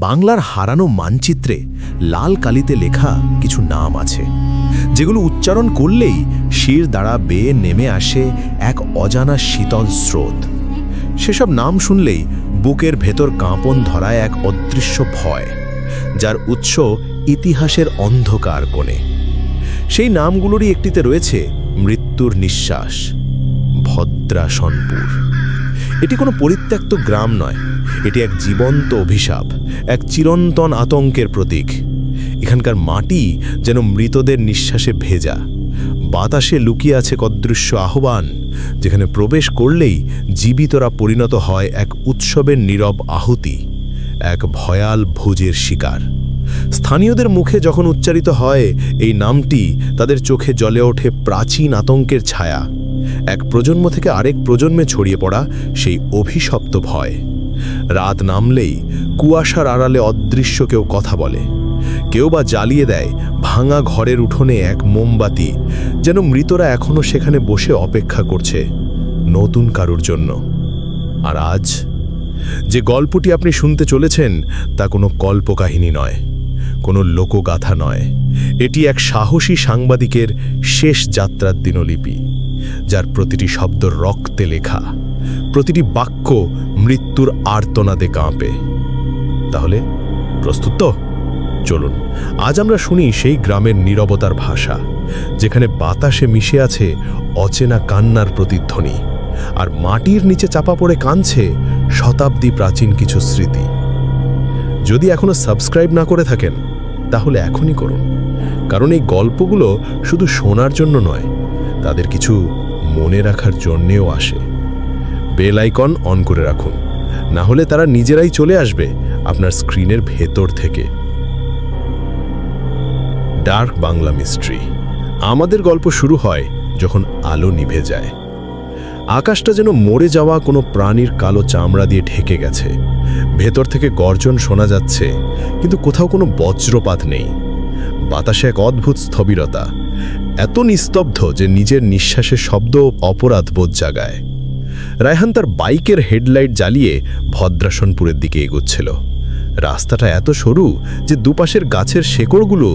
বাংলার হারানো মানচিত্রে লাল কালিতে লেখা কিছু নাম আছে, যেগুলো উচ্চারণ করলেই শির দ্বারা বেয়ে নেমে আসে এক অজানা শীতল স্রোত। সেসব নাম শুনলেই বুকের ভেতর কাঁপন ধরায় এক অদৃশ্য ভয়, যার উৎস ইতিহাসের অন্ধকার কোণে। সেই নামগুলোরই একটিতে রয়েছে মৃত্যুর নিঃশ্বাস, ভদ্রাসনপুর। এটি কোনো পরিত্যক্ত গ্রাম নয়, এটি এক জীবন্ত অভিশাপ, এক চিরন্তন আতঙ্কের প্রতীক। এখানকার মাটি যেন মৃতদের নিঃশ্বাসে ভেজা, বাতাসে লুকিয়ে আছে অদৃশ্য আহ্বান, যেখানে প্রবেশ করলেই জীবিতরা পরিণত হয় এক উৎসবের নীরব আহুতি, এক ভয়াল ভোজের শিকার। স্থানীয়দের মুখে যখন উচ্চারিত হয় এই নামটি, তাদের চোখে জ্বলে ওঠে প্রাচীন আতঙ্কের ছায়া, এক প্রজন্ম থেকে আরেক প্রজন্মে ছড়িয়ে পড়া সেই অভিশপ্ত ভয়। রাত নামলেই কুয়াশার আড়ালে অদৃশ্য কেউ কথা বলে, কেউ বা জ্বালিয়ে দেয় ভাঙা ঘরের উঠোনে এক মোমবাতি, যেন মৃতরা এখনো সেখানে বসে অপেক্ষা করছে নতুন কারুর জন্য। আর আজ যে গল্পটি আপনি শুনতে চলেছেন তা কোনো কল্পকাহিনী নয়, কোনো লোকগাথা নয়। এটি এক সাহসী সাংবাদিকের শেষ যাত্রার দিনলিপি, যার প্রতিটি শব্দ রক্তে লেখা, প্রতিটি বাক্য মৃত্যুর আর্তনাদে কাঁপে। তাহলে প্রস্তুত তো? চলুন আজ আমরা শুনি সেই গ্রামের নীরবতার ভাষা, যেখানে বাতাসে মিশে আছে অচেনা কান্নার প্রতিধ্বনি, আর মাটির নিচে চাপা পড়ে কাঁদছে শতাব্দী প্রাচীন কিছু স্মৃতি। যদি এখনো সাবস্ক্রাইব না করে থাকেন তাহলে এখনই করুন, কারণ এই গল্পগুলো শুধু শোনার জন্য নয়, তাদের কিছু মনে রাখার জন্যেও আসে। বেল আইকন অন করে রাখুন, না হলে তারা নিজেরাই চলে আসবে আপনার স্ক্রিনের ভেতর থেকে। Dark Bangla mystery. আমাদের গল্প শুরু হয় যখন আলো নিভে যায়। আকাশটা যেন মরে যাওয়া কোনো প্রাণীর কালো চামড়া দিয়ে ঢেকে গেছে। ভেতর থেকে গর্জন শোনা যাচ্ছে, কিন্তু কোথাও কোনো বজ্রপাত নেই। বাতাসে এক অদ্ভুত স্থবিরতা, এত নিস্তব্ধ যে নিজের নিঃশ্বাসের শব্দ অপরাধ বোধ জাগায়। রায়হান তার বাইকের হেডলাইট জ্বালিয়ে ভদ্রাসনপুরের দিকে এগোচ্ছিল। রাস্তাটা এত সরু যে দুপাশের গাছের শেকড়গুলো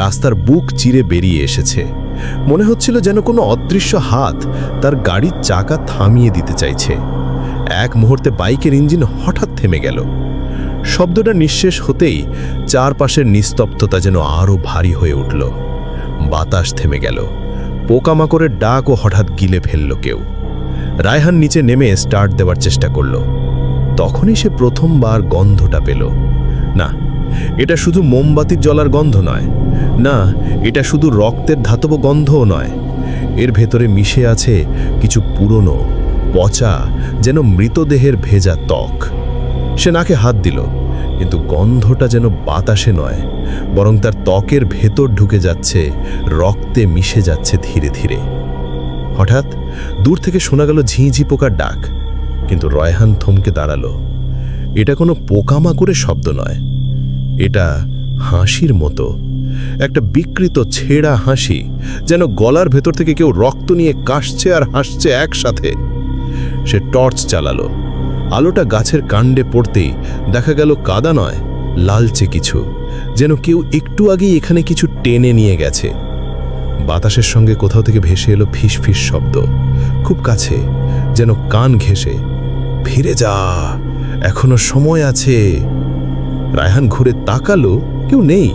রাস্তার বুক চিরে বেরিয়ে এসেছে। মনে হচ্ছিল যেন কোনো অদৃশ্য হাত তার গাড়ির চাকা থামিয়ে দিতে চাইছে। এক মুহূর্তে বাইকের ইঞ্জিন হঠাৎ থেমে গেল। শব্দটা নিঃশেষ হতেই চারপাশের নিস্তব্ধতা যেন আরও ভারী হয়ে উঠল। বাতাস থেমে গেল, পোকামাকড়ের ডাকও হঠাৎ গিলে ফেলল কেউ। রায়হান নিচে নেমে স্টার্ট দেওয়ার চেষ্টা করল। তখনই সে প্রথমবার গন্ধটা পেল। না, এটা শুধু মোমবাতির জ্বলার গন্ধ নয়, না, এটা শুধু রক্তের ধাতব গন্ধও নয়। এর ভেতরে মিশে আছে কিছু পুরনো, পচা, যেন মৃতদেহের ভেজা ত্বক। সে নাকে হাত দিল, কিন্তু গন্ধটা যেন বাতাসে নয়, বরং তার ত্বকের ভেতর ঢুকে যাচ্ছে, রক্তে মিশে যাচ্ছে ধীরে ধীরে। হঠাৎ দূর থেকে শোনা গেল ঝিঁঝি পোকার ডাক, কিন্তু রায়হান থমকে দাঁড়ালো। এটা কোনো পোকামাকড়ের শব্দ নয়, এটা হাসির মতো, একটা বিকৃত ছেঁড়া হাসি, যেন গলার ভেতর থেকে কেউ রক্ত নিয়ে কাশছে আর হাসছে একসাথে। সে টর্চ চালালো। আলোটা গাছের কাণ্ডে পড়তেই দেখা গেল কাদা নয়, লালচে কিছু, যেন কেউ একটু আগেই এখানে কিছু টেনে নিয়ে গেছে। বাতাসের সঙ্গে কোথাও থেকে ভেসে এলো ফিস ফিস শব্দ, খুব কাছে, যেন কান ঘেঁষে। ফিরে যা, এখনো সময় আছে। রায়হান ঘুরে তাকালো, কেউ নেই।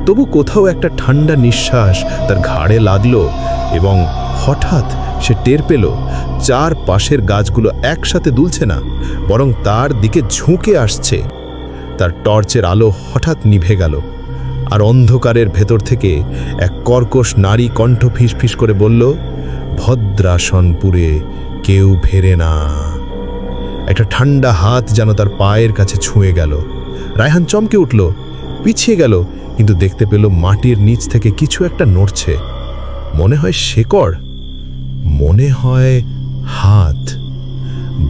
তবু কোথাও একটা ঠান্ডা নিঃশ্বাস তার ঘাড়ে লাগলো, এবং হঠাৎ সে টের পেল চার পাশের গাছগুলো একসাথে দুলছে না, বরং তার দিকে ঝুঁকে আসছে। তার টর্চের আলো হঠাৎ নিভে গেল, আর অন্ধকারের ভেতর থেকে এক কর্কশ নারী কণ্ঠ ফিসফিস করে বলল, ভদ্রাসনপুরে কেউ ফেরে না। একটা ঠান্ডা হাত যেন তার পায়ের কাছে ছুঁয়ে গেল। রায়হান চমকে উঠল, পিছিয়ে গেল, কিন্তু দেখতে পেল মাটির নিচ থেকে কিছু একটা নড়ছে। মনে হয় শেকড়, মনে হয় হাত।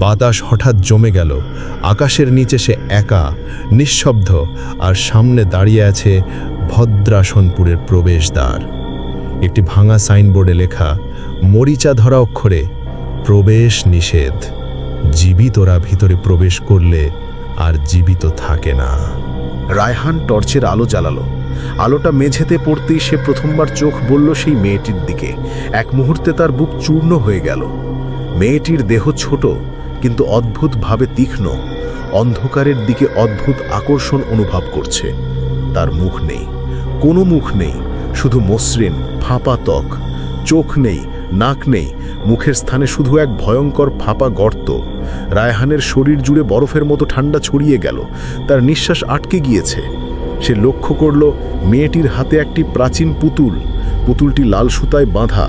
বাতাস হঠাৎ জমে গেল। আকাশের নিচে সে একা, নিঃশব্দ, আর সামনে দাঁড়িয়ে আছে ভদ্রাসনপুরের প্রবেশদ্বার। একটি ভাঙা সাইনবোর্ডে লেখা, মরিচা ধরা অক্ষরে, প্রবেশ নিষেধ। জীবিতরা ভিতরে প্রবেশ করলে আর জীবিত থাকে না। রায়হান টর্চের আলো জ্বালালো। আলোটা মেঝেতে পড়তেই সে প্রথমবার চোখ বলল সেই মেয়েটির দিকে। এক মুহূর্তে তার বুক চূর্ণ হয়ে গেল। মেয়েটির দেহ ছোট কিন্তু অদ্ভুতভাবে তীক্ষ্ণ, অন্ধকারের দিকে অদ্ভুত আকর্ষণ অনুভব করছে। তার মুখ নেই, কোনো মুখ নেই, শুধু মসৃণ ফাঁপা ত্বক। চোখ নেই, নাক নেই, মুখের স্থানে শুধু এক ভয়ঙ্কর ফাঁপা গর্ত। রায়হানের শরীর জুড়ে বরফের মতো ঠান্ডা ছড়িয়ে গেল, তার নিঃশ্বাস আটকে গিয়েছে। সে লক্ষ্য করল মেয়েটির হাতে একটি প্রাচীন পুতুল। পুতুলটি লাল সুতায় বাঁধা,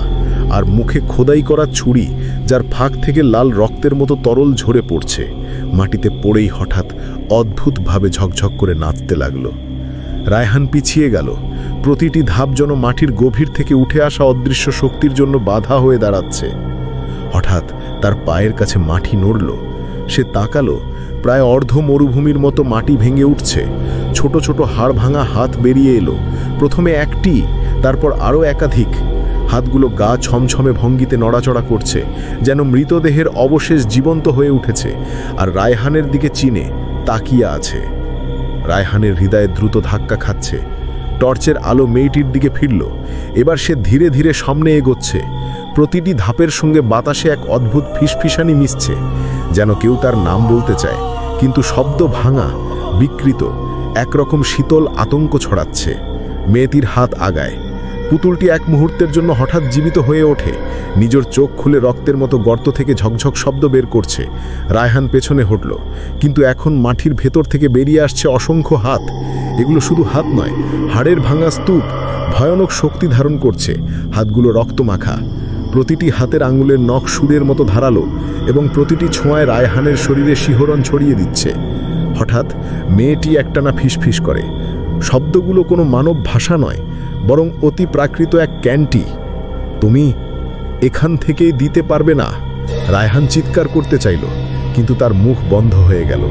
আর মুখে খোদাই করা ছুরি, যার ফাঁক থেকে লাল রক্তের মতো তরল ঝরে পড়ছে। মাটিতে পড়েই হঠাৎ অদ্ভুতভাবে ঝকঝক করে নাচতে লাগল। রায়হান পিছিয়ে গেল। প্রতিটি ধাপ যেন মাটির গভীর থেকে উঠে আসা অদৃশ্য শক্তির জন্য বাধা হয়ে দাঁড়াচ্ছে। হঠাৎ তার পায়ের কাছে মাটি নড়ল। সে তাকালো, প্রায় অর্ধ মরুভূমির মতো মাটি ভেঙে উঠছে। ছোট ছোট হাড় ভাঙা হাত বেরিয়ে এলো, প্রথমে একটি, তারপর আরও একাধিক। হাতগুলো গা ছমছমে ভঙ্গিতে নড়াচড়া করছে, যেন মৃতদেহের অবশেষ জীবন্ত হয়ে উঠেছে, আর রায়হানের দিকে চিনে তাকিয়ে আছে। রায়হানের হৃদয়ে দ্রুত ধাক্কা খাচ্ছে। টর্চের আলো মেয়েটির দিকে ফিরল। এবার সে ধীরে ধীরে সামনে এগোচ্ছে। প্রতিটি ধাপের সঙ্গে বাতাসে এক অদ্ভুত ফিসফিসানি মিশছে, যেন কেউ তার নাম বলতে চায়, কিন্তু শব্দ ভাঙা, বিকৃত, একরকম শীতল আতঙ্ক ছড়াচ্ছে। মেয়েটির হাত আগায়। পুতুলটি এক মুহূর্তের জন্য হঠাৎ জীবিত হয়ে ওঠে। নিজের চোখ খুলে রক্তের মতো গর্ত থেকে ঝকঝক শব্দ বের করছে। রায়হান পেছনে হটল, কিন্তু এখন মাটির ভেতর থেকে বেরিয়ে আসছে অসংখ্য হাত। এগুলো শুধু হাত নয়, হাড়ের ভাঙা স্তূপ, ভয়ানক শক্তি ধারণ করছে। হাতগুলো রক্তমাখা, প্রতিটি হাতের আঙুলের নখ সুরের মতো ধারালো, এবং প্রতিটি ছোঁয়ায় রায়হানের শরীরে শিহরণ ছড়িয়ে দিচ্ছে। হঠাৎ মেয়েটি একটানা ফিসফিস করে। শব্দগুলো কোনো মানব ভাষা নয়, বরং অতি প্রাকৃত এক ক্যান্টি। তুমি এখান থেকেই দিতে পারবে না। রায়হান চিৎকার করতে চাইল, কিন্তু তার মুখ বন্ধ হয়ে গেল,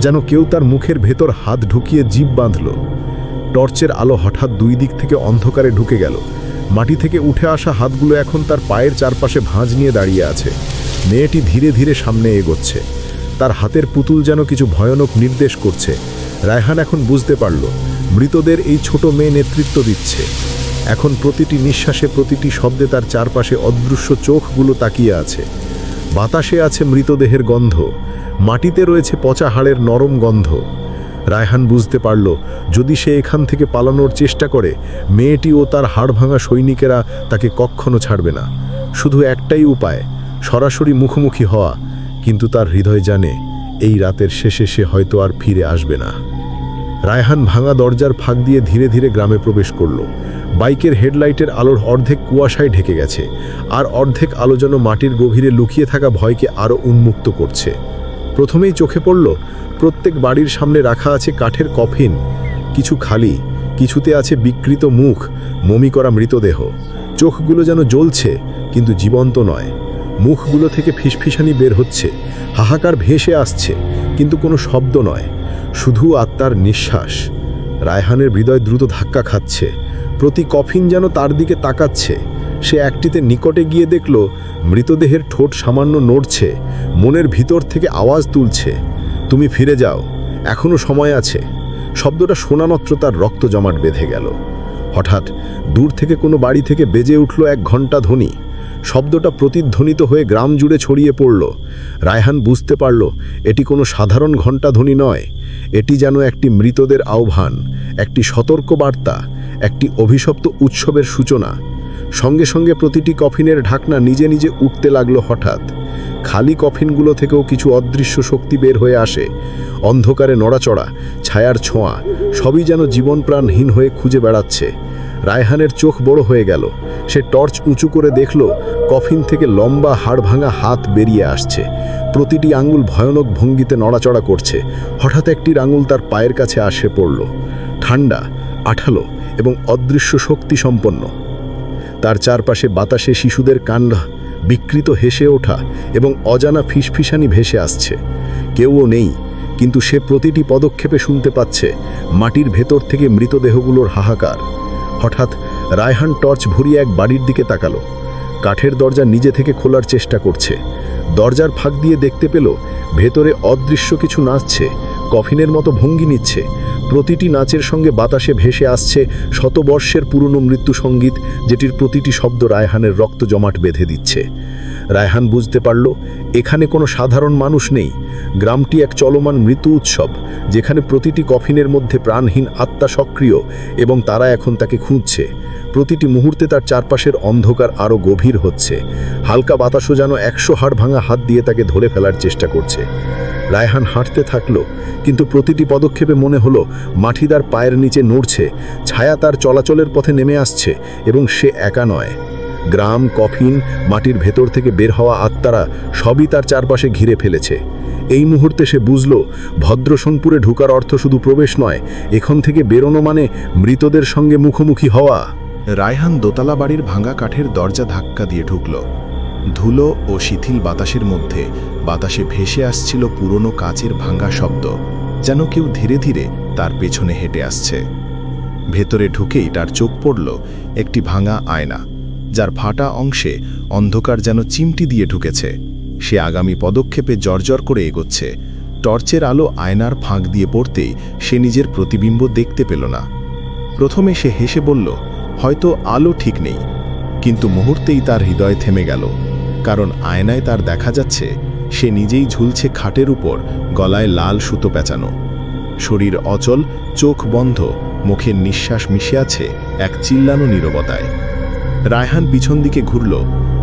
যেন কেউ তার মুখের ভেতর হাত ঢুকিয়ে জিভ বাঁধল। টর্চের আলো হঠাৎ দুই দিক থেকে অন্ধকারে ঢুকে গেল। মাটি থেকে উঠে আসা হাতগুলো এখন তার পায়ের চারপাশে ভাঁজ নিয়ে দাঁড়িয়ে আছে। মেয়েটি ধীরে ধীরে সামনে এগোচ্ছে। তার হাতের পুতুল যেন কিছু ভয়ানক নির্দেশ করছে। রায়হান এখন বুঝতে পারল, মৃতদের এই ছোট মেয়ে নেতৃত্ব দিচ্ছে। এখন প্রতিটি নিঃশ্বাসে, প্রতিটি শব্দে তার চারপাশে অদৃশ্য চোখগুলো তাকিয়ে আছে। বাতাসে আছে মৃতদেহের গন্ধ, মাটিতে রয়েছে পচা হাড়ের নরম গন্ধ। রায়হান বুঝতে পারল, যদি সে এখান থেকে পালানোর চেষ্টা করে, মেয়েটি ও তার হাড়ভাঙা সৈনিকেরা তাকে কখনো ছাড়বে না। শুধু একটাই উপায়, সরাসরি মুখোমুখি হওয়া। কিন্তু তার হৃদয় জানে, এই রাতের শেষে সে হয়তো আর ফিরে আসবে না। রায়হান ভাঙা দরজার ফাঁক দিয়ে ধীরে ধীরে গ্রামে প্রবেশ করল। বাইকের হেডলাইটের আলোর অর্ধেক কুয়াশায় ঢেকে গেছে, আর অর্ধেক আলো যেন মাটির গভীরে লুকিয়ে থাকা ভয়কে আরও উন্মুক্ত করছে। প্রথমেই চোখে পড়ল, প্রত্যেক বাড়ির সামনে রাখা আছে কাঠের কফিন। কিছু খালি, কিছুতে আছে বিকৃত মুখ, মমি করা মৃতদেহ। চোখগুলো যেন জ্বলছে, কিন্তু জীবন্ত নয়। মুখগুলো থেকে ফিসফিসানি বের হচ্ছে, হাহাকার ভেসে আসছে, কিন্তু কোনো শব্দ নয়, শুধু আত্মার নিঃশ্বাস। রায়হানের হৃদয় দ্রুত ধাক্কা খাচ্ছে। প্রতি কফিন যেন তার দিকে তাকাচ্ছে। সে একটিতে নিকটে গিয়ে দেখল, মৃতদেহের ঠোঁট সামান্য নড়ছে, মনের ভিতর থেকে আওয়াজ তুলছে, তুমি ফিরে যাও, এখনো সময় আছে। শব্দটা শোনা মাত্র তার রক্ত জমাট বেঁধে গেল। হঠাৎ দূর থেকে কোনো বাড়ি থেকে বেজে উঠল এক ঘণ্টা ধ্বনি। শব্দটা প্রতিধ্বনিত হয়ে গ্রাম জুড়ে ছড়িয়ে পড়ল। রায়হান বুঝতে পারল, এটি কোনো সাধারণ ঘণ্টাধ্বনি নয়, এটি যেন একটি মৃতদের আহ্বান, একটি সতর্ক বার্তা, একটি অভিশপ্ত উৎসবের সূচনা। সঙ্গে সঙ্গে প্রতিটি কফিনের ঢাকনা নিজে নিজে উঠতে লাগলো। হঠাৎ খালি কফিনগুলো থেকেও কিছু অদৃশ্য শক্তি বের হয়ে আসে। অন্ধকারে নড়াচড়া, ছায়ার ছোঁয়া, সবই যেন জীবন প্রাণহীন হয়ে খুঁজে বেড়াচ্ছে। রায়হানের চোখ বড় হয়ে গেল। সে টর্চ উঁচু করে দেখল, কফিন থেকে লম্বা হাড়ভাঙা হাত বেরিয়ে আসছে। প্রতিটি আঙুল ভয়ানক ভঙ্গিতে নড়াচড়া করছে। হঠাৎ একটি আঙুল তার পায়ের কাছে আসে পড়ল, ঠান্ডা, আঠালো এবং অদৃশ্য শক্তি সম্পন্ন। তার চারপাশে বাতাসে শিশুদের কান্না, বিকৃত হেসে ওঠা এবং অজানা ফিসফিসানি ভেসে আসছে। কেউও নেই, কিন্তু সে প্রতিটি পদক্ষেপে শুনতে পাচ্ছে মাটির ভেতর থেকে মৃতদেহগুলোর হাহাকার। হঠাৎ রায়হান টর্চ ভরিয়ে এক বাড়ির দিকে তাকালো। কাঠের দরজা নিজে থেকে খোলার চেষ্টা করছে। দরজার ফাঁক দিয়ে দেখতে পেল, ভেতরে অদৃশ্য কিছু নাচছে, কফিনের মতো ভঙ্গি নিচ্ছে। প্রতিটি নাচের সঙ্গে বাতাসে ভেসে আসছে শতবর্ষের পুরনো মৃত্যু সঙ্গীত, যেটির প্রতিটি শব্দ রায়হানের রক্ত জমাট বেঁধে দিচ্ছে। রায়হান বুঝতে পারল এখানে কোনো সাধারণ মানুষ নেই। গ্রামটি এক চলমান মৃত্যু উৎসব, যেখানে প্রতিটি কফিনের মধ্যে প্রাণহীন আত্মা সক্রিয় এবং তারা এখন তাকে খুঁজছে। প্রতিটি মুহূর্তে তার চারপাশের অন্ধকার আরও গভীর হচ্ছে। হালকা বাতাসও যেন 100 হাড় ভাঙা হাত দিয়ে তাকে ধরে ফেলার চেষ্টা করছে। রায়হান হাঁটতে থাকলো, কিন্তু প্রতিটি পদক্ষেপে মনে হলো মাটি তার পায়ের নিচে নড়ছে, ছায়া তার চলাচলের পথে নেমে আসছে এবং সে একা নয়। গ্রাম, কফিন, মাটির ভেতর থেকে বের হওয়া আত্মারা সবই তার চারপাশে ঘিরে ফেলেছে। এই মুহূর্তে সে বুঝল ভদ্রসোনপুরে ঢোকার অর্থ শুধু প্রবেশ নয়, এখান থেকে বেরোনো মানে মৃতদের সঙ্গে মুখোমুখি হওয়া। রায়হান দোতলা বাড়ির ভাঙা কাঠের দরজা ধাক্কা দিয়ে ঢুকল। ধুলো ও শিথিল বাতাসের মধ্যে বাতাসে ভেসে আসছিল পুরনো কাচের ভাঙা শব্দ, যেন কেউ ধীরে ধীরে তার পেছনে হেঁটে আসছে। ভেতরে ঢুকেই তার চোখ পড়ল একটি ভাঙা আয়না, যার ফাটা অংশে অন্ধকার যেন চিমটি দিয়ে ঢুকেছে। সে আগামী পদক্ষেপে জর্জর করে এগোচ্ছে। টর্চের আলো আয়নার ফাঁক দিয়ে পড়তেই সে নিজের প্রতিবিম্ব দেখতে পেল না। প্রথমে সে হেসে বলল, হয়তো আলো ঠিক নেই, কিন্তু মুহূর্তেই তার হৃদয় থেমে গেল, কারণ আয়নায় তার দেখা যাচ্ছে সে নিজেই ঝুলছে খাটের উপর, গলায় লাল সুতো পেঁচানো। শরীর অচল, চোখ বন্ধ, মুখের নিঃশ্বাস মিশে আছে এক চিল্লানো নীরবতায়। রায়হান পিছন দিকে ঘুরল,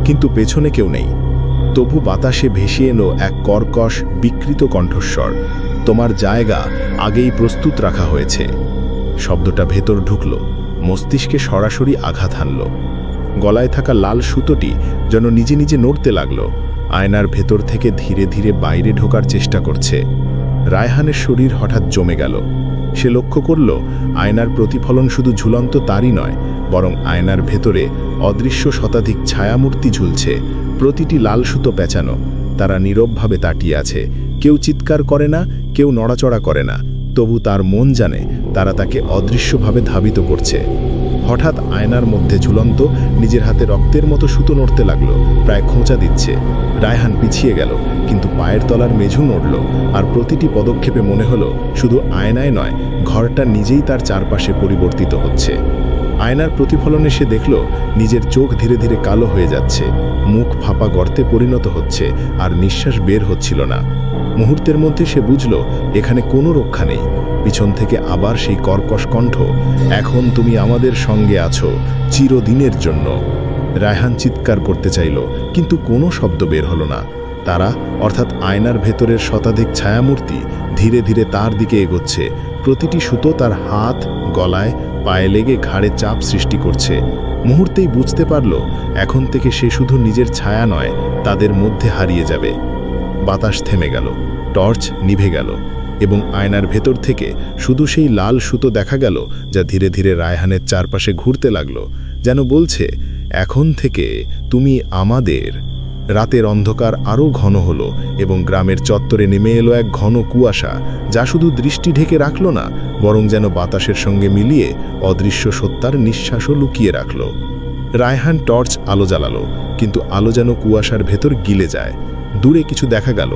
কিন্তু পেছনে কেউ নেই। তবু বাতাসে ভেসে এলো এক কর্কশ, বিকৃত কণ্ঠস্বর, তোমার জায়গা আগেই প্রস্তুত রাখা হয়েছে। শব্দটা ভেতর ঢুকল, মস্তিষ্কে সরাসরি আঘাত হানল। গলায় থাকা লাল সুতোটি যেন নিজে নিজে নড়তে লাগল, আয়নার ভেতর থেকে ধীরে ধীরে বাইরে ঢোকার চেষ্টা করছে। রায়হানের শরীর হঠাৎ জমে গেল। সে লক্ষ্য করল আয়নার প্রতিফলন শুধু ঝুলন্ত তারই নয়, বরং আয়নার ভেতরে অদৃশ্য শতাধিক ছায়ামূর্তি ঝুলছে, প্রতিটি লাল সুতো পেঁচানো। তারা নীরবভাবে তাকিয়ে আছে, কেউ চিৎকার করে না, কেউ নড়াচড়া করে না, তবু তার মন জানে তারা তাকে অদৃশ্যভাবে ধাবিত করছে। হঠাৎ আয়নার মধ্যে ঝুলন্ত নিজের হাতে রক্তের মতো সুতো নড়তে লাগলো, প্রায় খোঁচা দিচ্ছে। রায়হান পিছিয়ে গেল, কিন্তু পায়ের তলার মেঝু নড়ল, আর প্রতিটি পদক্ষেপে মনে হলো শুধু আয়নায় নয়, ঘরটা নিজেই তার চারপাশে পরিবর্তিত হচ্ছে। আয়নার প্রতিফলনে সে দেখল নিজের চোখ ধীরে ধীরে কালো হয়ে যাচ্ছে, মুখ ফাঁপা গর্তে পরিণত হচ্ছে, আর নিঃশ্বাস বের হচ্ছিল না। মুহূর্তের মধ্যে সে বুঝল এখানে কোনো রক্ষা নেই। পিছন থেকে আবার সেই কর্কশ কণ্ঠ, এখন তুমি আমাদের সঙ্গে আছো, চিরদিনের জন্য। রায়হান চিৎকার করতে চাইল, কিন্তু কোনো শব্দ বের হলো না। তারা, অর্থাৎ আয়নার ভেতরের শতাধিক ছায়ামূর্তি ধীরে ধীরে তার দিকে এগোচ্ছে। প্রতিটি সুতো তার হাত, গলায়, পায়ে লেগে ঘাড়ে চাপ সৃষ্টি করছে। মুহূর্তেই বুঝতে পারল এখন থেকে সে শুধু নিজের ছায়া নয়, তাদের মধ্যে হারিয়ে যাবে। বাতাস থেমে গেল, টর্চ নিভে গেল, এবং আয়নার ভেতর থেকে শুধু সেই লাল সুতো দেখা গেল, যা ধীরে ধীরে রায়হানের চারপাশে ঘুরতে লাগলো, যেন বলছে, এখন থেকে তুমি আমাদের। রাতের অন্ধকার আরও ঘন হলো এবং গ্রামের চত্বরে নেমে এলো এক ঘন কুয়াশা, যা শুধু দৃষ্টি ঢেকে রাখল না, বরং যেন বাতাসের সঙ্গে মিলিয়ে অদৃশ্য সত্তার নিঃশ্বাসও লুকিয়ে রাখল। রায়হান টর্চ আলো জ্বালালো, কিন্তু আলো যেন কুয়াশার ভেতর গিলে যায়। দূরে কিছু দেখা গেল,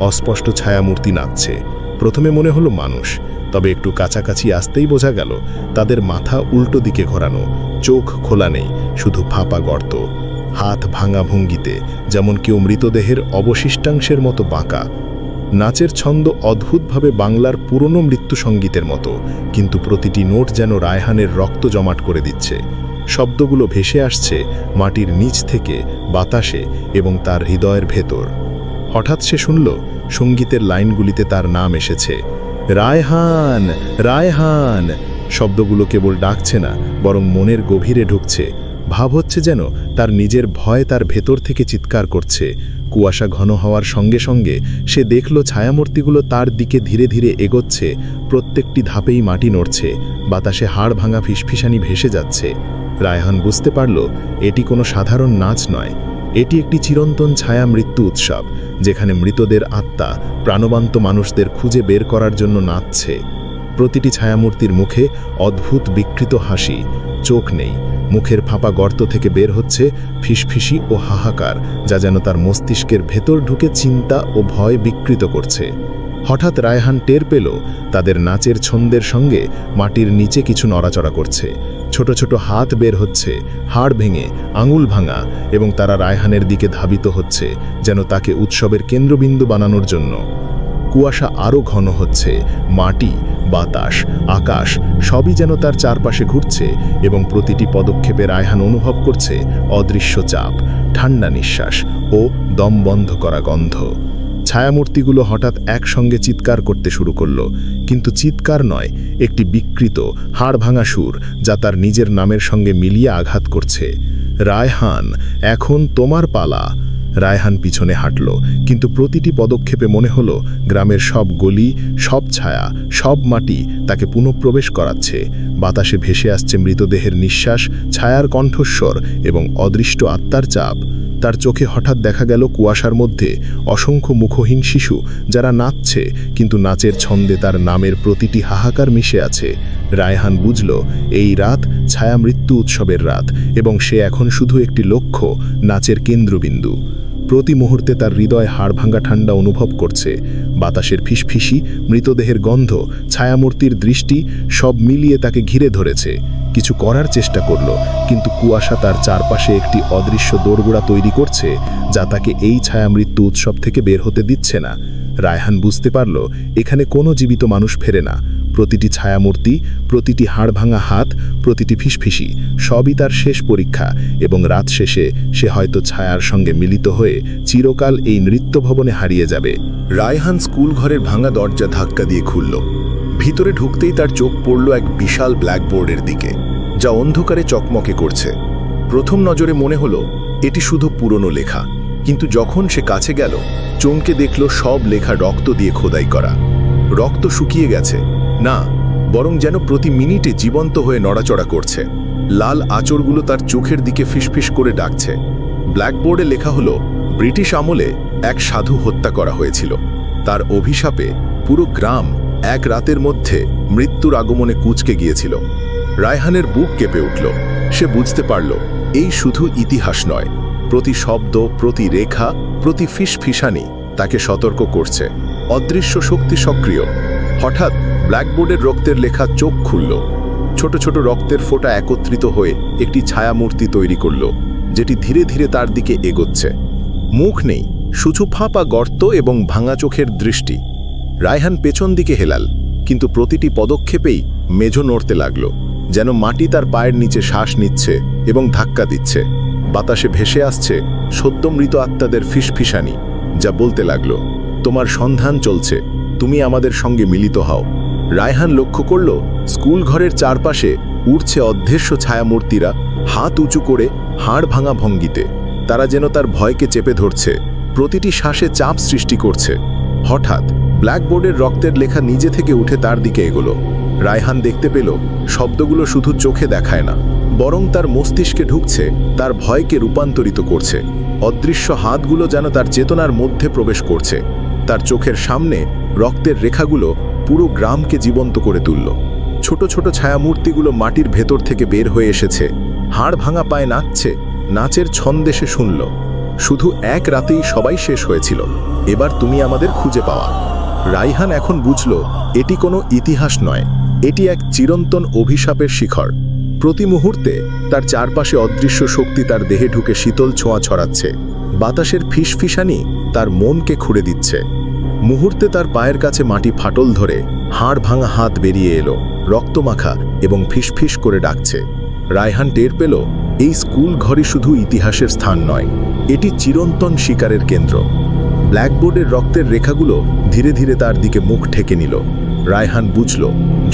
অস্পষ্ট ছায়ামূর্তি নাচছে। প্রথমে মনে হলো মানুষ, তবে একটু কাছাকাছি আসতেই বোঝা গেল তাদের মাথা উল্টো দিকে ঘোরানো, চোখ খোলা নেই, শুধু ফাঁপা গর্ত, হাত ভাঙা ভঙ্গিতে, যেমন কেউ মৃতদেহের অবশিষ্টাংশের মতো বাঁকা। নাচের ছন্দ অদ্ভুতভাবে বাংলার পুরনো মৃত্যু সঙ্গীতের মতো, কিন্তু প্রতিটি নোট যেন রায়হানের রক্ত জমাট করে দিচ্ছে। শব্দগুলো ভেসে আসছে মাটির নিচ থেকে, বাতাসে এবং তার হৃদয়ের ভেতর। হঠাৎ সে শুনল সঙ্গীতের লাইনগুলিতে তার নাম এসেছে, রায়হান, রায়হান। শব্দগুলো কেবল ডাকছে না, বরং মনের গভীরে ঢুকছে। ভাব হচ্ছে যেন তার নিজের ভয় তার ভেতর থেকে চিৎকার করছে। কুয়াশা ঘন হওয়ার সঙ্গে সঙ্গে সে দেখল ছায়ামূর্তিগুলো তার দিকে ধীরে ধীরে এগোচ্ছে। প্রত্যেকটি ধাপেই মাটি নড়ছে, বাতাসে হাড় ভাঙা ফিসফিসানি ভেসে যাচ্ছে। রায়হান বুঝতে পারল এটি কোনো সাধারণ নাচ নয়, এটি একটি চিরন্তন ছায়া মৃত্যু উৎসব, যেখানে মৃতদের আত্মা প্রাণবন্ত মানুষদের খুঁজে বের করার জন্য নাচছে। প্রতিটি ছায়ামূর্তির মুখে অদ্ভুত বিকৃত হাসি, চোখ নেই, মুখের ফাঁপা গর্ত থেকে বের হচ্ছে ফিসফিসি ও হাহাকার, যা যেন তার মস্তিষ্কের ভেতর ঢুকে চিন্তা ও ভয় বিকৃত করছে। হঠাৎ রায়হান টের পেল তাদের নাচের ছন্দের সঙ্গে মাটির নিচে কিছু নড়াচড়া করছে। ছোট ছোট হাত বের হচ্ছে, হাড় ভেঙে, আঙুল ভাঙা, এবং তারা রায়হানের দিকে ধাবিত হচ্ছে, যেন তাকে উৎসবের কেন্দ্রবিন্দু বানানোর জন্য। কুয়াশা আরও ঘন হচ্ছে, মাটি, বাতাস, আকাশ সবই যেন তার চারপাশে ঘুরছে, এবং প্রতিটি পদক্ষেপে রায়হান অনুভব করছে অদৃশ্য চাপ, ঠান্ডা নিঃশ্বাস ও দম বন্ধ করা গন্ধ। ছায়ামূর্তিগুলো হঠাৎ একসঙ্গে চিৎকার করতে শুরু করল, কিন্তু চিৎকার নয়, একটি বিকৃত হাড় ভাঙা সুর, যা তার নিজের নামের সঙ্গে মিলিয়ে আঘাত করছে। রায়হান, এখন তোমার পালা। রায়হান পিছনে হাঁটল, কিন্তু প্রতিটি পদক্ষেপে মনে হলো গ্রামের সব গলি, সব ছায়া, সব মাটি তাকে পুনঃপ্রবেশ করাচ্ছে। বাতাসে ভেসে আসছে মৃতদেহের নিঃশ্বাস, ছায়ার কণ্ঠস্বর এবং অদৃষ্ট আত্মার চাপ। তার চোখে হঠাৎ দেখা গেল কুয়াশার মধ্যে অসংখ্য মুখহীন শিশু, যারা নাচছে, কিন্তু নাচের ছন্দে তার নামের প্রতিটি হাহাকার মিশে আছে। রায়হান বুঝল এই রাত ছায়া মৃত্যু উৎসবের রাত, এবং সে এখন শুধু একটি লক্ষ্য, নাচের কেন্দ্রবিন্দু। প্রতি মুহূর্তে তার হৃদয় হাড়ভাঙ্গা ঠান্ডা অনুভব করছে। বাতাসের ফিসফিসি, মৃতদেহের গন্ধ, ছায়ামূর্তির দৃষ্টি সব মিলিয়ে তাকে ঘিরে ধরেছে। কিছু করার চেষ্টা করল, কিন্তু কুয়াশা তার চারপাশে একটি অদৃশ্য দোরগোড়া তৈরি করছে, যা তাকে এই ছায়ামৃত্যু উৎসব থেকে বের হতে দিচ্ছে না। রায়হান বুঝতে পারল এখানে কোনো জীবিত মানুষ ফেরে না। প্রতিটি ছায়ামূর্তি, প্রতিটি হাড়ভাঙা হাত, প্রতিটি ফিসফিসি সবই তার শেষ পরীক্ষা, এবং রাত শেষে সে হয়তো ছায়ার সঙ্গে মিলিত হয়ে চিরকাল এই নৃত্যভবনে হারিয়ে যাবে। রায়হান স্কুল ঘরের ভাঙা দরজা ধাক্কা দিয়ে খুলল। ভিতরে ঢুকতেই তার চোখ পড়ল এক বিশাল ব্ল্যাকবোর্ডের দিকে, যা অন্ধকারে চকমকে করছে। প্রথম নজরে মনে হলো এটি শুধু পুরনো লেখা, কিন্তু যখন সে কাছে গেল, চমকে দেখল সব লেখা রক্ত দিয়ে খোদাই করা। রক্ত শুকিয়ে গেছে না, বরং যেন প্রতি মিনিটে জীবন্ত হয়ে নড়াচড়া করছে। লাল আঁচড়গুলো তার চোখের দিকে ফিসফিস করে ডাকছে। ব্ল্যাকবোর্ডে লেখা হলো, ব্রিটিশ আমলে এক সাধু হত্যা করা হয়েছিল। তার অভিশাপে পুরো গ্রাম এক রাতের মধ্যে মৃত্যুর আগমনে কুঁচকে গিয়েছিল। রায়হানের বুক কেঁপে উঠল। সে বুঝতে পারল এই শুধু ইতিহাস নয়, প্রতি শব্দ, প্রতি রেখা, প্রতি ফিসফিসানি তাকে সতর্ক করছে। অদৃশ্য শক্তি সক্রিয়। হঠাৎ ব্ল্যাকবোর্ডের রক্তের লেখা চোখ খুলল। ছোট ছোট রক্তের ফোঁটা একত্রিত হয়ে একটি ছায়ামূর্তি তৈরি করল, যেটি ধীরে ধীরে তার দিকে এগোচ্ছে। মুখ নেই, শুধু ফাঁপা গর্ত এবং ভাঙা চোখের দৃষ্টি। রায়হান পেছন দিকে হেলাল, কিন্তু প্রতিটি পদক্ষেপেই মেঝো নড়তে লাগল, যেন মাটি তার পায়ের নিচে শ্বাস নিচ্ছে এবং ধাক্কা দিচ্ছে। বাতাসে ভেসে আসছে সদ্য মৃত আত্মাদের ফিসফিসানি, যা বলতে লাগল, তোমার সন্ধান চলছে, তুমি আমাদের সঙ্গে মিলিত হও। রায়হান লক্ষ্য করল স্কুল ঘরের চারপাশে উড়ছে অদৃশ্য ছায়ামূর্তিরা, হাত উঁচু করে, হাড় ভাঙা ভঙ্গিতে। তারা যেন তার ভয়কে চেপে ধরছে, প্রতিটি শ্বাসে চাপ সৃষ্টি করছে। হঠাৎ ব্ল্যাকবোর্ডের রক্তের লেখা নিজে থেকে উঠে তার দিকে এগোলো। রায়হান দেখতে পেল শব্দগুলো শুধু চোখে দেখায় না, বরং তার মস্তিষ্কে ঢুকছে, তার ভয়কে রূপান্তরিত করছে। অদৃশ্য হাতগুলো যেন তার চেতনার মধ্যে প্রবেশ করছে। তার চোখের সামনে রক্তের রেখাগুলো পুরো গ্রামকে জীবন্ত করে তুলল। ছোট ছোট ছায়ামূর্তিগুলো মাটির ভেতর থেকে বের হয়ে এসেছে, হাড় ভাঙা পায়ে নাচছে, নাচের ছন্দে সে শুনল, শুধু এক রাতেই সবাই শেষ হয়েছিল, এবার তুমি আমাদের খুঁজে পাওয়া। রায়হান এখন বুঝল এটি কোনো ইতিহাস নয়, এটি এক চিরন্তন অভিশাপের শিখর। প্রতি মুহূর্তে তার চারপাশে অদৃশ্য শক্তি তার দেহে ঢুকে শীতল ছোঁয়া ছড়াচ্ছে। বাতাসের ফিসফিসানি তার মনকে খুঁড়ে দিচ্ছে। মুহূর্তে তার পায়ের কাছে মাটি ফাটল ধরে, হাড় ভাঙা হাত বেরিয়ে এলো, রক্তমাখা এবং ফিসফিস করে ডাকছে। রায়হান টের পেল এই স্কুল ঘরই শুধু ইতিহাসের স্থান নয়, এটি চিরন্তন শিকারের কেন্দ্র। ব্ল্যাকবোর্ডের রক্তের রেখাগুলো ধীরে ধীরে তার দিকে মুখ ঠেকে নিল। রায়হান বুঝল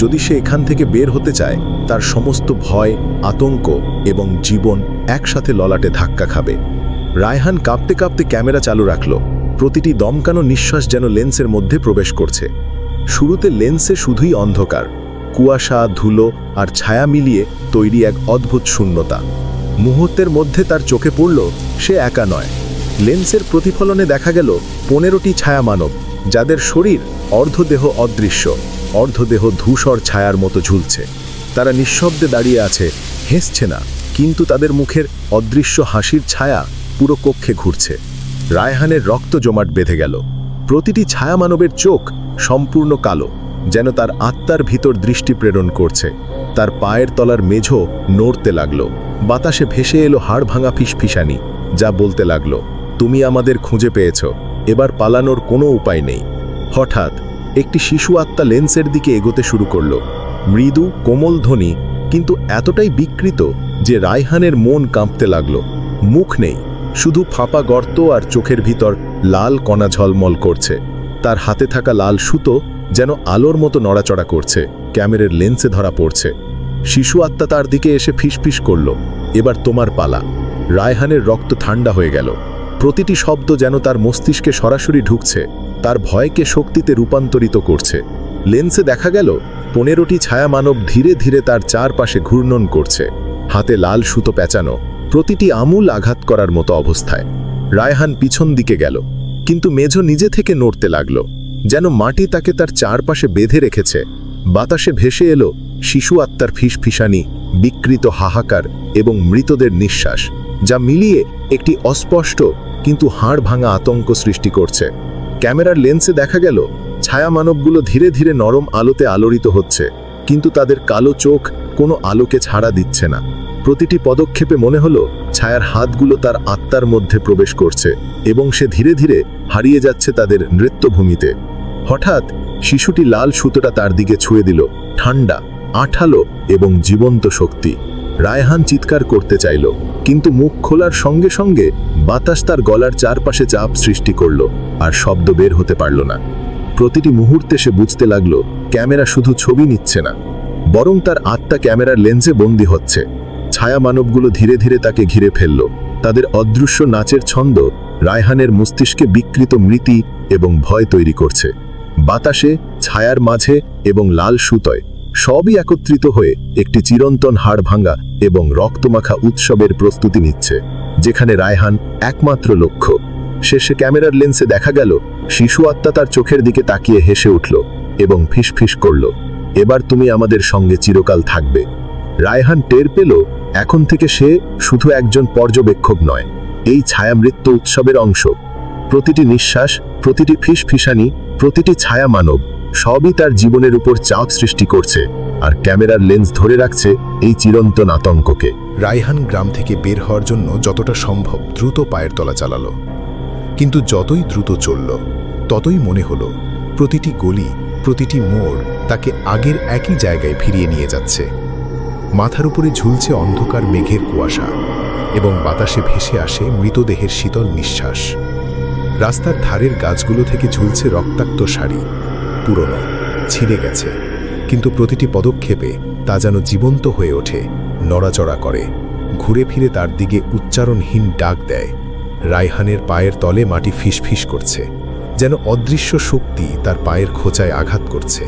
যদি সে এখান থেকে বের হতে চায়, তার সমস্ত ভয়, আতঙ্ক এবং জীবন একসাথে ললাটে ধাক্কা খাবে। রায়হান কাঁপতে কাঁপতে ক্যামেরা চালু রাখল। প্রতিটি দমকানো নিঃশ্বাস যেন লেন্সের মধ্যে প্রবেশ করছে। শুরুতে লেন্সে শুধুই অন্ধকার, কুয়াশা, ধুলো আর ছায়া মিলিয়ে তৈরি এক অদ্ভুত শূন্যতা। মুহূর্তের মধ্যে তার চোখে পড়ল সে একা নয়। লেন্সের প্রতিফলনে দেখা গেল 15টি ছায়া মানব, যাদের শরীর অর্ধদেহ অদৃশ্য, অর্ধদেহ ধূসর ছায়ার মতো ঝুলছে। তারা নিঃশব্দে দাঁড়িয়ে আছে, হেসছে না, কিন্তু তাদের মুখের অদৃশ্য হাসির ছায়া পুরো কক্ষে ঘুরছে। রায়হানের রক্ত জমাট বেঁধে গেল। প্রতিটি ছায়া মানবের চোখ সম্পূর্ণ কালো, যেন তার আত্মার ভিতর দৃষ্টি প্রেরণ করছে। তার পায়ের তলার মেঝো নড়তে লাগলো। বাতাসে ভেসে এলো হাড় ভাঙা ফিসফিসানি, যা বলতে লাগলো, তুমি আমাদের খুঁজে পেয়েছ, এবার পালানোর কোনো উপায় নেই। হঠাৎ একটি শিশু আত্মা লেন্সের দিকে এগোতে শুরু করল। মৃদু কোমল ধ্বনি, কিন্তু এতটাই বিকৃত যে রায়হানের মন কাঁপতে লাগল। মুখ নেই, শুধু ফাঁপা গর্ত আর চোখের ভিতর লাল কণা ঝলমল করছে। তার হাতে থাকা লাল সুতো যেন আলোর মতো নড়াচড়া করছে, ক্যামেরার লেন্সে ধরা পড়ছে। শিশু আত্মা তার দিকে এসে ফিসফিস করল, এবার তোমার পালা। রায়হানের রক্ত ঠান্ডা হয়ে গেল। প্রতিটি শব্দ যেন তার মস্তিষ্কে সরাসরি ঢুকছে, তার ভয়কে শক্তিতে রূপান্তরিত করছে। লেন্সে দেখা গেল 15টি ছায়া মানব ধীরে ধীরে তার চারপাশে ঘূর্ণন করছে, হাতে লাল সুতো পেঁচানো, প্রতিটি আমূল আঘাত করার মতো অবস্থায়। রায়হান পিছন দিকে গেল, কিন্তু মেঝো নিজে থেকে নড়তে লাগল, যেন মাটি তাকে তার চারপাশে বেঁধে রেখেছে। বাতাসে ভেসে এলো শিশু আত্মার ফিসফিসানি, বিকৃত হাহাকার এবং মৃতদের নিঃশ্বাস, যা মিলিয়ে একটি অস্পষ্ট কিন্তু হাড় ভাঙা আতঙ্ক সৃষ্টি করছে। ক্যামেরার লেন্সে দেখা গেল ছায়া মানবগুলো ধীরে ধীরে নরম আলোতে আলোড়িত হচ্ছে, কিন্তু তাদের কালো চোখ কোনো আলোকে ছাড়া দিচ্ছে না। প্রতিটি পদক্ষেপে মনে হলো ছায়ার হাতগুলো তার আত্মার মধ্যে প্রবেশ করছে এবং সে ধীরে ধীরে হারিয়ে যাচ্ছে তাদের নৃত্যভূমিতে। হঠাৎ শিশুটি লাল সুতোটা তার দিকে ছুঁয়ে দিল, ঠান্ডা, আঠালো এবং জীবন্ত শক্তি। রায়হান চিৎকার করতে চাইল, কিন্তু মুখ খোলার সঙ্গে সঙ্গে বাতাস তার গলার চারপাশে চাপ সৃষ্টি করল, আর শব্দ বের হতে পারল না। প্রতিটি মুহূর্তে সে বুঝতে লাগলো ক্যামেরা শুধু ছবি নিচ্ছে না, বরং তার আত্মা ক্যামেরার লেন্সে বন্দী হচ্ছে। ছায়া মানবগুলো ধীরে ধীরে তাকে ঘিরে ফেলল। তাদের অদৃশ্য নাচের ছন্দ রায়হানের মস্তিষ্কে বিকৃত স্মৃতি এবং ভয় তৈরি করছে। বাতাসে, ছায়ার মাঝে এবং লাল সুতোয় সবই একত্রিত হয়ে একটি চিরন্তন হাড় ভাঙা এবং রক্তমাখা উৎসবের প্রস্তুতি নিচ্ছে, যেখানে রায়হান একমাত্র লক্ষ্য। শেষে ক্যামেরার লেন্সে দেখা গেল শিশু আত্মা তার চোখের দিকে তাকিয়ে হেসে উঠল এবং ফিসফিস করল, এবার তুমি আমাদের সঙ্গে চিরকাল থাকবে। রায়হান টের পেল এখন থেকে সে শুধু একজন পর্যবেক্ষক নয়, এই ছায়ামৃত্যু উৎসবের অংশ। প্রতিটি নিঃশ্বাস, প্রতিটি ফিসফিসানি, প্রতিটি ছায়া মানব সবই তার জীবনের উপর চাপ সৃষ্টি করছে, আর ক্যামেরার লেন্স ধরে রাখছে এই চিরন্তন আতঙ্ককে। রায়হান গ্রাম থেকে বের হওয়ার জন্য যতটা সম্ভব দ্রুত পায়ের তলা চালালো, কিন্তু যতই দ্রুত চলল ততই মনে হলো প্রতিটি গলি, প্রতিটি মোড় তাকে আগের একই জায়গায় ফিরিয়ে নিয়ে যাচ্ছে। মাথার উপরে ঝুলছে অন্ধকার মেঘের কুয়াশা এবং বাতাসে ভেসে আসে মৃতদেহের শীতল নিঃশ্বাস। রাস্তার ধারের গাছগুলো থেকে ঝুলছে রক্তাক্ত শাড়ি, পুরনো, ছিঁড়ে গেছে, কিন্তু প্রতিটি পদক্ষেপে তা যেন জীবন্ত হয়ে ওঠে, নড়াচড়া করে, ঘুরে ফিরে তার দিকে উচ্চারণহীন ডাক দেয়। রায়হানের পায়ের তলে মাটি ফিসফিস করছে, যেন অদৃশ্য শক্তি তার পায়ের খোঁচায় আঘাত করছে।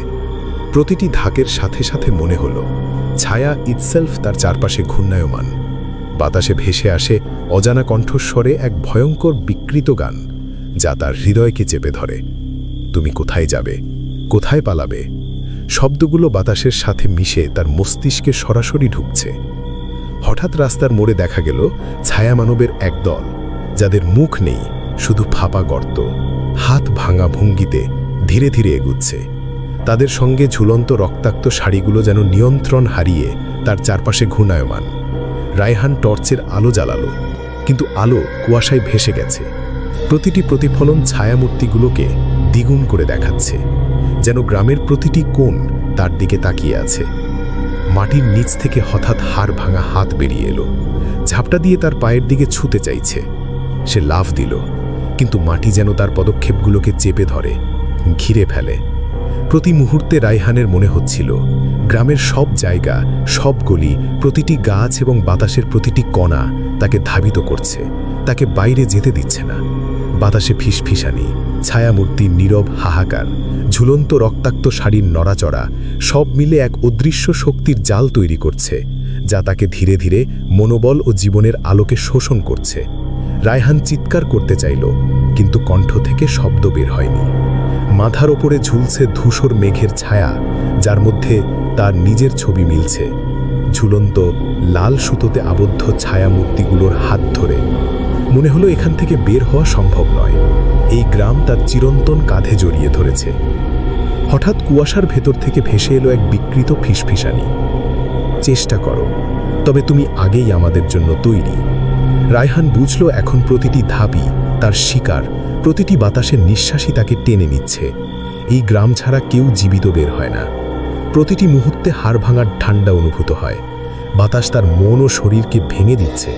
প্রতিটি ধাকের সাথে সাথে মনে হলো ছায়া ইটসেলফ তার চারপাশে ঘূর্ণায়মান। বাতাসে ভেসে আসে অজানা কণ্ঠস্বরে এক ভয়ঙ্কর বিকৃত গান, যা তার হৃদয়কে চেপে ধরে। তুমি কোথায় যাবে, কোথায় পালাবে? শব্দগুলো বাতাসের সাথে মিশে তার মস্তিষ্কে সরাসরি ঢুকছে। হঠাৎ রাস্তার মোড়ে দেখা গেল ছায়া মানবের এক দল, যাদের মুখ নেই, শুধু ফাঁপা গর্ত, হাত ভাঙা ভঙ্গিতে ধীরে ধীরে এগুচ্ছে। তাদের সঙ্গে ঝুলন্ত রক্তাক্ত শাড়িগুলো যেন নিয়ন্ত্রণ হারিয়ে তার চারপাশে ঘূর্ণায়মান। রায়হান টর্চের আলো জ্বালালো, কিন্তু আলো কুয়াশায় ভেসে গেছে। প্রতিটি প্রতিফলন ছায়ামূর্তিগুলোকে দ্বিগুণ করে দেখাচ্ছে, যেন গ্রামের প্রতিটি কোণ তার দিকে তাকিয়ে আছে। মাটির নিচ থেকে হঠাৎ হাড় ভাঙা হাত বেরিয়ে এলো, ঝাপটা দিয়ে তার পায়ের দিকে ছুঁতে চাইছে। সে লাফ দিল, কিন্তু মাটি যেন তার পদক্ষেপগুলোকে চেপে ধরে, ঘিরে ফেলে। প্রতি মুহূর্তে রায়হানের মনে হচ্ছিল গ্রামের সব জায়গা, সব গলি, প্রতিটি গাছ এবং বাতাসের প্রতিটি কণা তাকে ধাবিত করছে, তাকে বাইরে যেতে দিচ্ছে না। বাতাসে ফিসফিসানি, ছায়ামূর্তির নীরব হাহাকার, ঝুলন্ত রক্তাক্ত শাড়ির নড়াচড়া সব মিলে এক অদৃশ্য শক্তির জাল তৈরি করছে, যা তাকে ধীরে ধীরে মনোবল ও জীবনের আলোকে শোষণ করছে। রায়হান চিৎকার করতে চাইল, কিন্তু কণ্ঠ থেকে শব্দ বের হয়নি। মাথার ওপরে ঝুলছে ধূসর মেঘের ছায়া, যার মধ্যে তার নিজের ছবি মিলছে। ঝুলন্ত লাল সুতোতে আবদ্ধ ছায়ামূর্তিগুলোর হাত ধরে মনে হলো এখান থেকে বের হওয়া সম্ভব নয়। এই গ্রাম তার চিরন্তন কাঁধে জড়িয়ে ধরেছে। হঠাৎ কুয়াশার ভেতর থেকে ভেসে এলো এক বিকৃত ফিসফিসানি। চেষ্টা করো, তবে তুমি আগেই আমাদের জন্য তৈরি। রায়হান বুঝল এখন প্রতিটি ধাপই তার শিকার, প্রতিটি বাতাসের নিঃশ্বাসই তাকে টেনে নিচ্ছে। এই গ্রাম ছাড়া কেউ জীবিত বের হয় না। প্রতিটি মুহূর্তে হাড় ভাঙার ঠান্ডা অনুভূত হয়। বাতাস তার মন ও শরীরকে ভেঙে দিচ্ছে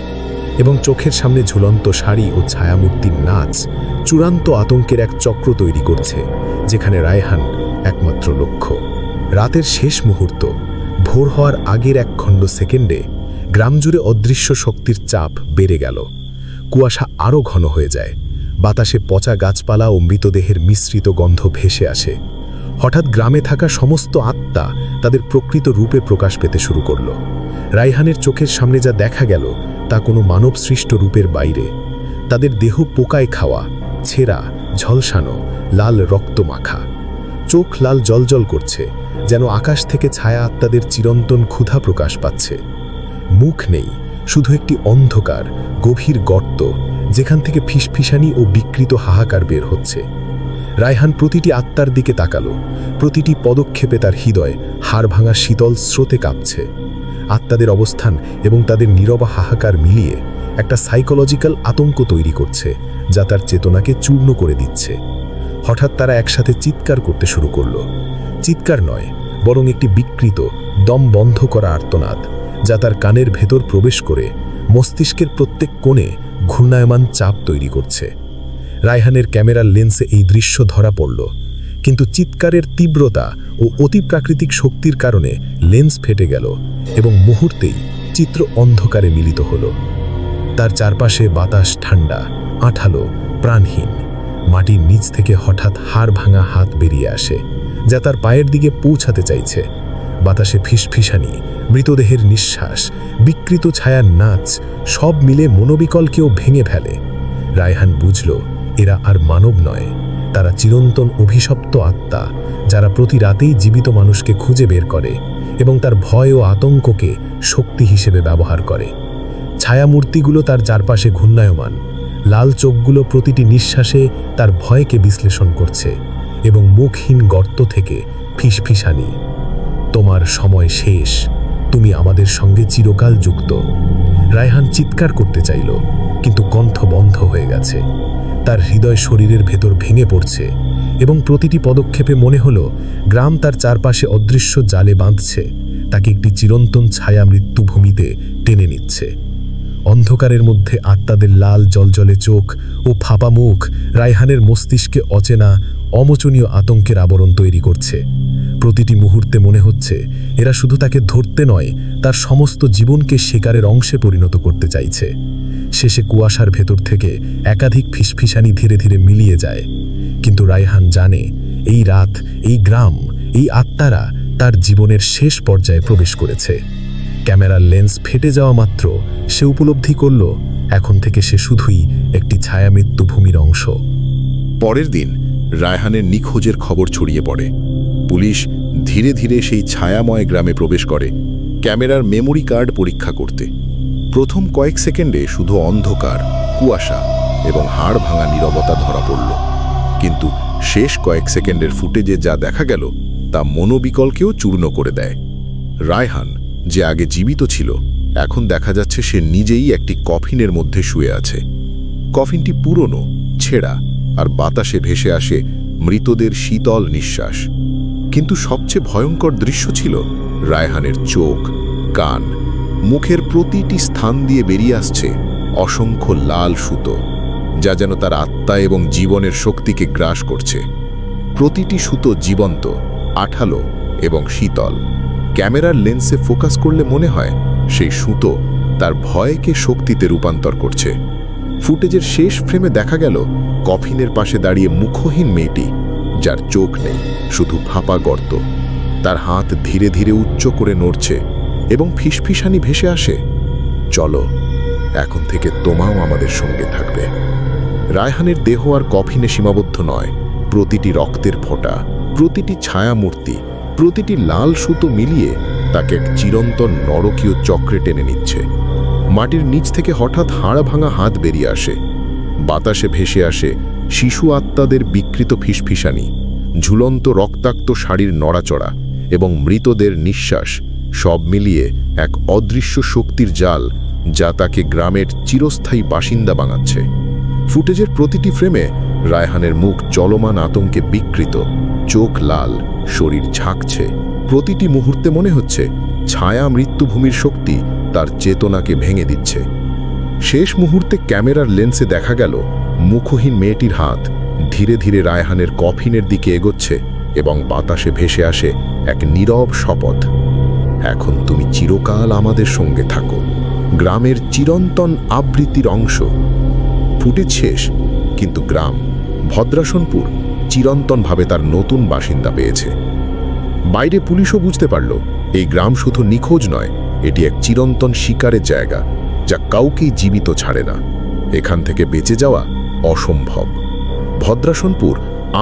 এবং চোখের সামনে ঝুলন্ত শাড়ি ও ছায়ামূর্তির নাচ চূড়ান্ত আতঙ্কের এক চক্র তৈরি করছে, যেখানে রায়হান একমাত্র লক্ষ্য। রাতের শেষ মুহূর্ত, ভোর হওয়ার আগের এক খণ্ড সেকেন্ডে গ্রাম জুড়ে অদৃশ্য শক্তির চাপ বেড়ে গেল। কুয়াশা আরও ঘন হয়ে যায়। বাতাসে পচা গাছপালা ও মৃতদেহের মিশ্রিত গন্ধ ভেসে আসে। হঠাৎ গ্রামে থাকা সমস্ত আত্মা তাদের প্রকৃত রূপে প্রকাশ পেতে শুরু করল। রায়হানের চোখের সামনে যা দেখা গেল তা কোনো মানব সৃষ্ট রূপের বাইরে। তাদের দেহ পোকায় খাওয়া, ছেঁড়া, ঝলসানো, লাল রক্ত মাখা। চোখ লাল জ্বলজ্বল করছে, যেন আকাশ থেকে ছায়া আত্মাদের চিরন্তন ক্ষুধা প্রকাশ পাচ্ছে। মুখ নেই, শুধু একটি অন্ধকার গভীর গর্ত, যেখান থেকে ফিসফিসানি ও বিকৃত হাহাকার বের হচ্ছে। রায়হান প্রতিটি আত্মার দিকে তাকালো। প্রতিটি পদক্ষেপে তার হৃদয় হাড় ভাঙা শীতল স্রোতে কাঁপছে। আত্মাদের অবস্থান এবং তাদের নীরব হাহাকার মিলিয়ে একটা সাইকোলজিক্যাল আতঙ্ক তৈরি করছে, যা তার চেতনাকে চূর্ণ করে দিচ্ছে। হঠাৎ তারা একসাথে চিৎকার করতে শুরু করল। চিৎকার নয়, বরং একটি বিকৃত, দম বন্ধ করা আর্তনাদ, যা তার কানের ভেতর প্রবেশ করে মস্তিষ্কের প্রত্যেক কোণে ঘূর্ণায়মান চাপ তৈরি করছে। রায়হানের ক্যামেরার লেন্সে এই দৃশ্য ধরা পড়ল, কিন্তু চিৎকারের তীব্রতা ও অতিপ্রাকৃতিক শক্তির কারণে লেন্স ফেটে গেল এবং মুহূর্তেই চিত্র অন্ধকারে মিলিত হল। তার চারপাশে বাতাস ঠান্ডা, আঠালো, প্রাণহীন। মাটির নিচ থেকে হঠাৎ হাড় ভাঙা হাত বেরিয়ে আসে, যা তার পায়ের দিকে পৌঁছাতে চাইছে। বাতাসে ফিসফিসানি, মৃতদেহের নিঃশ্বাস, বিকৃত ছায়ার নাচ সব মিলে মনোবিকলকেও ভেঙে ফেলে। রায়হান বুঝল, এরা আর মানব নয়, তারা চিরন্তন অভিশপ্ত আত্মা, যারা প্রতি রাতেই জীবিত মানুষকে খুঁজে বের করে এবং তার ভয় ও আতঙ্ককে শক্তি হিসেবে ব্যবহার করে। ছায়ামূর্তিগুলো তার চারপাশে ঘূর্ণায়মান, লাল চোখগুলো প্রতিটি নিঃশ্বাসে তার ভয়কে বিশ্লেষণ করছে এবং মুখহীন গর্ত থেকে ফিসফিসানি, তোমার সময় শেষ, তুমি আমাদের সঙ্গে চিরকাল যুক্ত। রায়হান চিৎকার করতে চাইল, কিন্তু কণ্ঠ বন্ধ হয়ে গেছে। তার হৃদয় শরীরের ভেতর ভেঙে পড়ছে এবং প্রতিটি পদক্ষেপে মনে হলো গ্রাম তার চারপাশে অদৃশ্য জালে বাঁধছে, তাকে একটি চিরন্তন ছায়া মৃত্যুভূমিতে টেনে নিচ্ছে। অন্ধকারের মধ্যে আত্মাদের লাল জলজলে চোখ ও ফাঁপা মুখ রায়হানের মস্তিষ্কে অচেনা, অমোচনীয় আতঙ্কের আবরণ তৈরি করছে। প্রতিটি মুহূর্তে মনে হচ্ছে এরা শুধু তাকে ধরতে নয়, তার সমস্ত জীবনকে শিকারের অংশে পরিণত করতে চাইছে। শেষে কুয়াশার ভেতর থেকে একাধিক ফিসফিসানি ধীরে ধীরে মিলিয়ে যায়, কিন্তু রায়হান জানে এই রাত, এই গ্রাম, এই আত্মারা তার জীবনের শেষ পর্যায়ে প্রবেশ করেছে। ক্যামেরার লেন্স ফেটে যাওয়া মাত্র সে উপলব্ধি করল এখন থেকে সে শুধুই একটি ছায়ামৃত্যুভূমির অংশ। পরের দিন রায়হানের নিখোঁজের খবর ছড়িয়ে পড়ে। পুলিশ ধীরে ধীরে সেই ছায়াময় গ্রামে প্রবেশ করে ক্যামেরার মেমোরি কার্ড পরীক্ষা করতে। প্রথম কয়েক সেকেন্ডে শুধু অন্ধকার, কুয়াশা এবং হাড় ভাঙা নীরবতা ধরা পড়ল, কিন্তু শেষ কয়েক সেকেন্ডের ফুটেজে যা দেখা গেল তা মনোবিকলকেও চূর্ণ করে দেয়। রায়হান, যে আগে জীবিত ছিল, এখন দেখা যাচ্ছে সে নিজেই একটি কফিনের মধ্যে শুয়ে আছে। কফিনটি পুরনো, ছেঁড়া, আর বাতাসে ভেসে আসে মৃতদের শীতল নিঃশ্বাস। কিন্তু সবচেয়ে ভয়ঙ্কর দৃশ্য ছিল রায়হানের চোখ, কান, মুখের প্রতিটি স্থান দিয়ে বেরিয়ে আসছে অসংখ্য লাল সুতো, যা যেন তার আত্মা এবং জীবনের শক্তিকে গ্রাস করছে। প্রতিটি সুতো জীবন্ত, আঠালো এবং শীতল। ক্যামেরার লেন্সে ফোকাস করলে মনে হয় সেই সুতো তার ভয়কে শক্তিতে রূপান্তর করছে। ফুটেজের শেষ ফ্রেমে দেখা গেল কফিনের পাশে দাঁড়িয়ে মুখহীন মেয়েটি, যার চোখ নেই, শুধু ফাঁপা গর্ত। তার হাত ধীরে ধীরে উচ্চ করে নড়ছে এবং ফিসফিসানি ভেসে আসে, চলো, এখন থেকে তোমাও আমাদের সঙ্গে থাকবে। রায়হানের দেহ আর কফিনে সীমাবদ্ধ নয়। প্রতিটি রক্তের ফোঁটা, প্রতিটি ছায়ামূর্তি, প্রতিটি লাল সুতো মিলিয়ে তাকে এক চিরন্তন নরকীয় চক্রে টেনে নিচ্ছে। মাটির নিচ থেকে হঠাৎ হাড় ভাঙা হাত বেরিয়ে আসে। বাতাসে ভেসে আসে শিশু আত্মাদের বিকৃত ফিসফিসানি, ঝুলন্ত রক্তাক্ত শাড়ির নড়াচড়া এবং মৃতদের নিঃশ্বাস, সব মিলিয়ে এক অদৃশ্য শক্তির জাল যা তাকে গ্রামের চিরস্থায়ী বাসিন্দা বানাচ্ছে। ফুটেজের প্রতিটি ফ্রেমে রায়হানের মুখ চলমান আতঙ্কে বিকৃত, চোখ লাল, শরীর ঝাঁকছে। প্রতিটি মুহূর্তে মনে হচ্ছে ছায়া মৃত্যুভূমির শক্তি তার চেতনাকে ভেঙে দিচ্ছে। শেষ মুহূর্তে ক্যামেরার লেন্সে দেখা গেল মুখহীন মেয়েটির হাত ধীরে ধীরে রায়হানের কফিনের দিকে এগোচ্ছে এবং বাতাসে ভেসে আসে এক নীরব শপথ, এখন তুমি চিরকাল আমাদের সঙ্গে থাকো, গ্রামের চিরন্তন আবৃত্তির অংশ। ফুটেজ শেষ, কিন্তু গ্রাম ভদ্রাসনপুর চিরন্তনভাবে তার নতুন বাসিন্দা পেয়েছে। বাইরে পুলিশও বুঝতে পারল এই গ্রাম শুধু নিখোঁজ নয়, এটি এক চিরন্তন শিকারের জায়গা যা কাউকেই জীবিত ছাড়ে না। এখান থেকে বেঁচে যাওয়া অসম্ভব। ভদ্রাসনপুর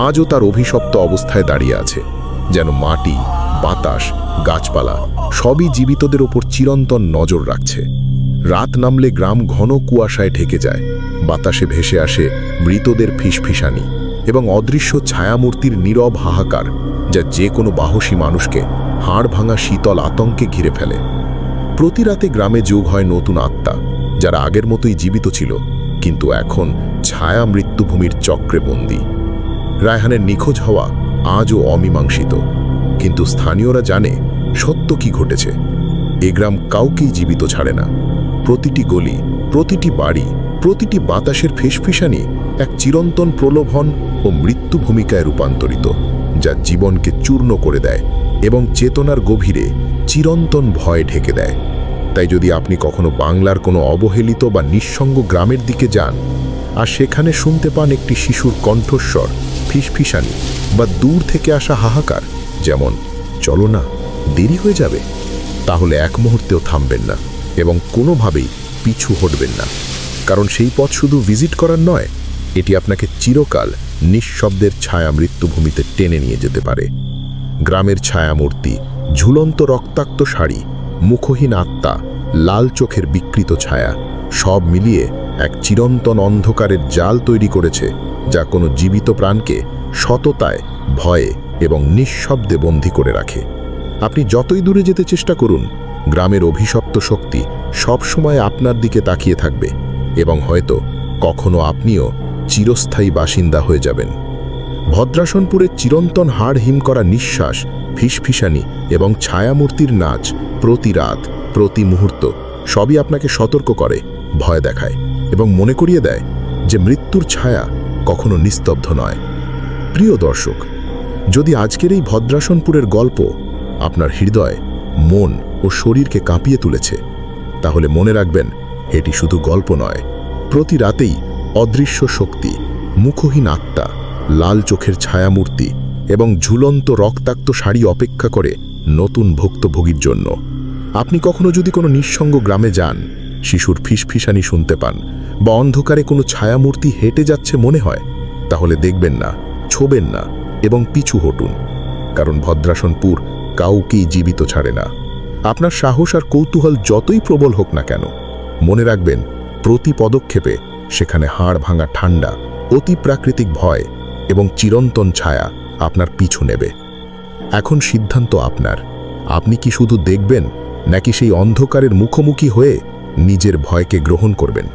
আজও তার অভিশপ্ত অবস্থায় দাঁড়িয়ে আছে, যেন মাটি, বাতাস, গাছপালা সবই জীবিতদের ওপর চিরন্তন নজর রাখছে। রাত নামলে গ্রাম ঘন কুয়াশায় ঢেকে যায়। বাতাসে ভেসে আসে মৃতদের ফিসফিসানি এবং অদৃশ্য ছায়ামূর্তির নীরব হাহাকার, যা যে কোনো বাহসী মানুষকে হাড় ভাঙা শীতল আতঙ্কে ঘিরে ফেলে। প্রতি রাতে গ্রামে যোগ হয় নতুন আত্মা, যারা আগের মতোই জীবিত ছিল, কিন্তু এখন ছায়া মৃত্যুভূমির চক্রে বন্দী। রায়হানের নিখোঁজ হওয়া আজও অমীমাংসিত, কিন্তু স্থানীয়রা জানে সত্য কি ঘটেছে। এ গ্রাম কাউকেই জীবিত ছাড়ে না। প্রতিটি গলি, প্রতিটি বাড়ি, প্রতিটি বাতাসের ফিসফিসানি এক চিরন্তন প্রলোভন ও মৃত্যু ভূমিকায় রূপান্তরিত, যা জীবনকে চূর্ণ করে দেয় এবং চেতনার গভীরে চিরন্তন ভয় ঢেকে দেয়। তাই যদি আপনি কখনো বাংলার কোনো অবহেলিত বা নিঃসঙ্গ গ্রামের দিকে যান আর সেখানে শুনতে পান একটি শিশুর কণ্ঠস্বর, ফিসফিসানি বা দূর থেকে আসা হাহাকার, যেমন চলো না, দেরি হয়ে যাবে, তাহলে এক মুহূর্তেও থামবেন না এবং কোনোভাবেই পিছু হটবেন না। কারণ সেই পথ শুধু ভিজিট করার নয়, এটি আপনাকে চিরকাল নিঃশব্দের ছায়া মৃত্যুভূমিতে টেনে নিয়ে যেতে পারে। গ্রামের ছায়ামূর্তি, ঝুলন্ত রক্তাক্ত শাড়ি, মুখহীন আত্মা, লাল চোখের বিকৃত ছায়া সব মিলিয়ে এক চিরন্তন অন্ধকারের জাল তৈরি করেছে, যা কোনো জীবিত প্রাণকে সততায়, ভয়ে এবং নিঃশব্দে বন্দী করে রাখে। আপনি যতই দূরে যেতে চেষ্টা করুন, গ্রামের অভিশপ্ত শক্তি সবসময় আপনার দিকে তাকিয়ে থাকবে এবং হয়তো কখনো আপনিও চিরস্থায়ী বাসিন্দা হয়ে যাবেন। ভদ্রাসনপুরের চিরন্তন হাড় হিম করা নিঃশ্বাস, ফিসফিসানি এবং ছায়ামূর্তির নাচ প্রতি রাত, প্রতি মুহূর্ত সবই আপনাকে সতর্ক করে, ভয় দেখায় এবং মনে করিয়ে দেয় যে মৃত্যুর ছায়া কখনো নিস্তব্ধ নয়। প্রিয় দর্শক, যদি আজকের এই ভদ্রাসনপুরের গল্প আপনার হৃদয়, মন ও শরীরকে কাঁপিয়ে তুলেছে, তাহলে মনে রাখবেন এটি শুধু গল্প নয়। প্রতি রাতেই অদৃশ্য শক্তি, মুখহীন আত্মা, লাল চোখের ছায়ামূর্তি এবং ঝুলন্ত রক্তাক্ত শাড়ি অপেক্ষা করে নতুন ভুক্তভোগীর জন্য। আপনি কখনো যদি কোনো নিঃসঙ্গ গ্রামে যান, শিশুর ফিসফিসানি শুনতে পান বা অন্ধকারে কোনো ছায়ামূর্তি হেঁটে যাচ্ছে মনে হয়, তাহলে দেখবেন না, ছোবেন না এবং পিছু হটুন। কারণ ভদ্রাসনপুর কাউকেই জীবিত ছাড়ে না। আপনার সাহস আর কৌতূহল যতই প্রবল হোক না কেন, মনে রাখবেন প্রতি পদক্ষেপে সেখানে হাড় ভাঙা ঠান্ডা, অতি প্রাকৃতিক ভয় এবং চিরন্তন ছায়া আপনার পিছু নেবে। এখন সিদ্ধান্ত আপনার। আপনি কি শুধু দেখবেন, নাকি সেই অন্ধকারের মুখোমুখি হয়ে নিজের ভয়কে গ্রহণ করবেন?